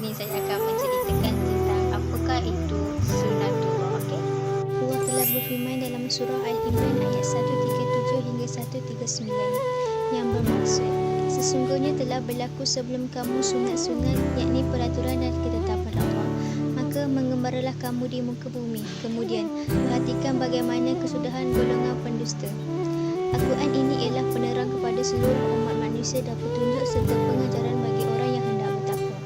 ini saya akan menceritakan tentang apakah itu sunatullah. Okey. Allah telah berfirman dalam surah Al-Imran ayat 137 hingga 139 yang bermaksud, sesungguhnya telah berlaku sebelum kamu sunat-sunat, yakni peraturan dan ketetapan Allah. Maka mengembaralah kamu di muka bumi. Kemudian perhatikan bagaimana kesudahan golongan pendusta. Al-Quran ini ialah penerang kepada seluruh umat manusia dan petunjuk serta pengajaran bagi orang yang hendak bertakwa.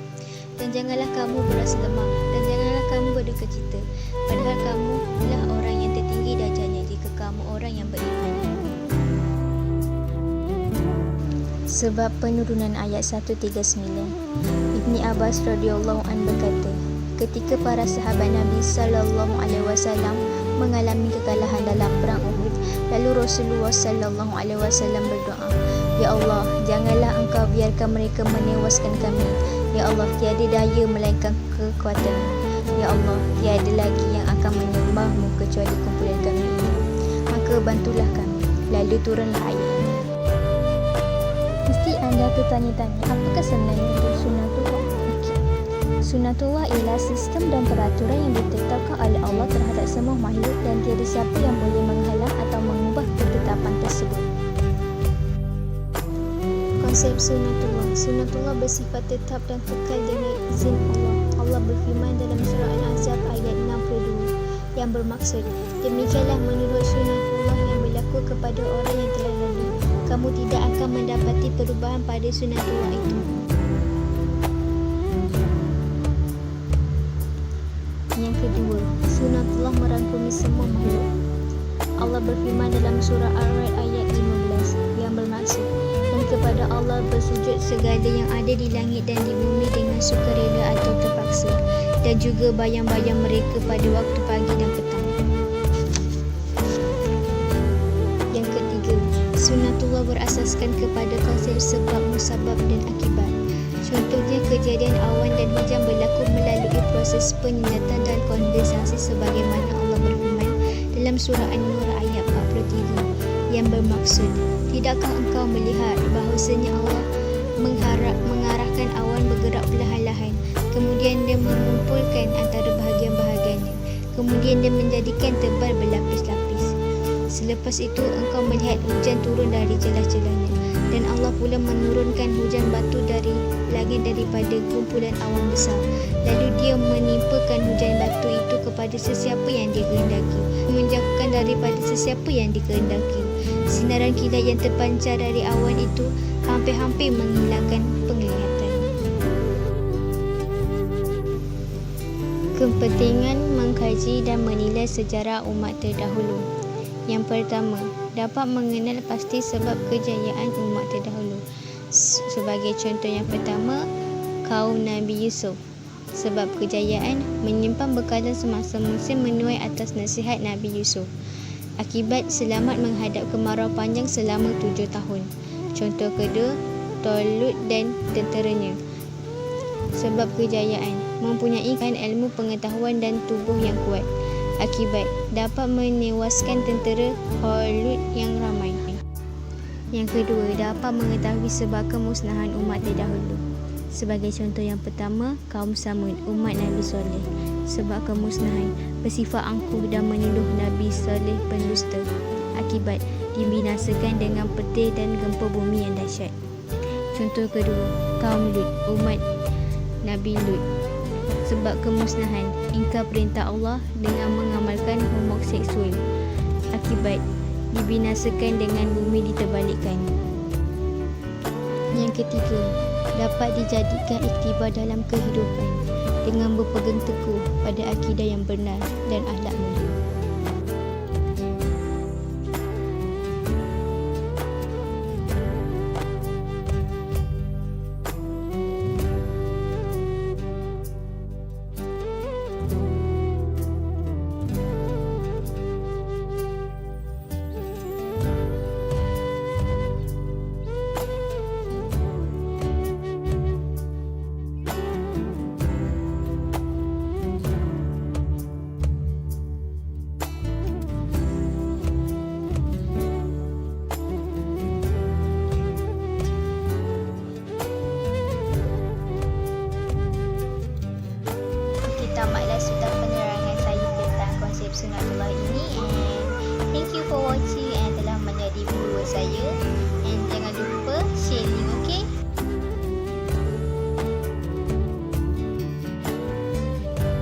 Dan janganlah kamu berasa lemah dan janganlah kamu berduka cita, padahal kamu adalah orang yang tertinggi darjatnya jika kamu orang yang beriman. Sebab penurunan ayat 139. Ibni Abbas radhiyallahu anhu berkata, ketika para sahabat Nabi sallallahu alaihi wasallam mengalami kekalahan dalam perang Uhud, lalu Rasulullah sallallahu alaihi wasallam berdoa, ya Allah, janganlah engkau biarkan mereka menewaskan kami. Ya Allah, tiada daya melainkan kekuatan. Ya Allah, tiada lagi yang akan menyembahmu kecuali kumpulan kami ini. Maka bantulah kami. Lalu turunlah ayat. Mesti anda tertanya-tanya, apakah sebenarnya itu sunatullah? Sunatullah ialah sistem dan peraturan yang ditetapkan oleh Allah terhadap semua makhluk dan tiada siapa yang boleh menghalang atau mengubah ketetapan tersebut. Konsep sunatullah. Sunatullah bersifat tetap dan kekal dengan izin Allah. Allah berfirman dalam surah Al-Ahzab ayat 62 yang bermaksud, demikianlah menurut sunatullah yang berlaku kepada orang yang telah lalu. Kamu tidak akan mendapati perubahan pada sunatullah itu. Yang kedua, sunatullah merangkumi semua makhluk. Allah berfirman dalam surah Ar-Ra'd ayat 15 yang bermaksud, dan kepada Allah bersujud segala yang ada di langit dan di bumi dengan sukarela atau terpaksa, dan juga bayang-bayang mereka pada waktu pagi dan petang. Yang ketiga, sunatullah berasaskan kepada konsep sebab, musabab dan akibat. Contohnya, kejadian awan dan hujan berlaku melalui proses penyinatan dan kondensasi sebagaimana Allah berfirman dalam surah An-Nur ayat 43 yang bermaksud, tidakkah engkau melihat bahawasanya Allah mengarahkan awan bergerak perlahan-lahan, kemudian dia mengumpulkan antara bahagian-bahagiannya, kemudian dia menjadikan tebal berlapis-lapis. Selepas itu engkau melihat hujan turun dari celah-celahnya, dan Allah pula menurunkan hujan batu dari langit daripada kumpulan awan besar. Lalu dia menimpakan hujan batu itu kepada sesiapa yang dia kehendaki, menjauhkan daripada sesiapa yang dikehendaki. Sinaran kilat yang terpancar dari awan itu hampir-hampir menghilangkan penglihatan. Kepentingan mengkaji dan menilai sejarah umat terdahulu. Yang pertama, dapat mengenal pasti sebab kejayaan umat terdahulu. Sebagai contoh yang pertama, kaum Nabi Yusuf. Sebab kejayaan menyimpan bekalan semasa Mesir menuai atas nasihat Nabi Yusuf. Akibat selamat menghadap kemarau panjang selama 7 tahun. Contoh kedua, Talut dan tenteranya. Sebab kejayaan mempunyai ilmu pengetahuan dan tubuh yang kuat. Akibat dapat menewaskan tentera Talut yang ramai. Yang kedua, dapat mengetahui sebab kemusnahan umat terdahulu. Sebagai contoh yang pertama, kaum Samud, umat Nabi Saleh. Sebab kemusnahan, bersifat angkuh dan menuduh Nabi Saleh pendusta. Akibat dibinasakan dengan petir dan gempa bumi yang dahsyat. Contoh kedua, kaum Lut, umat Nabi Lut. Sebab kemusnahan, ingkar perintah Allah dengan mengamalkan homoseksual. Akibat dibinasakan dengan bumi diterbalikkan. Yang ketiga, dapat dijadikan iktibar dalam kehidupan dengan berpegang teguh pada akidah yang benar dan akhlak mulia. sunatullah ini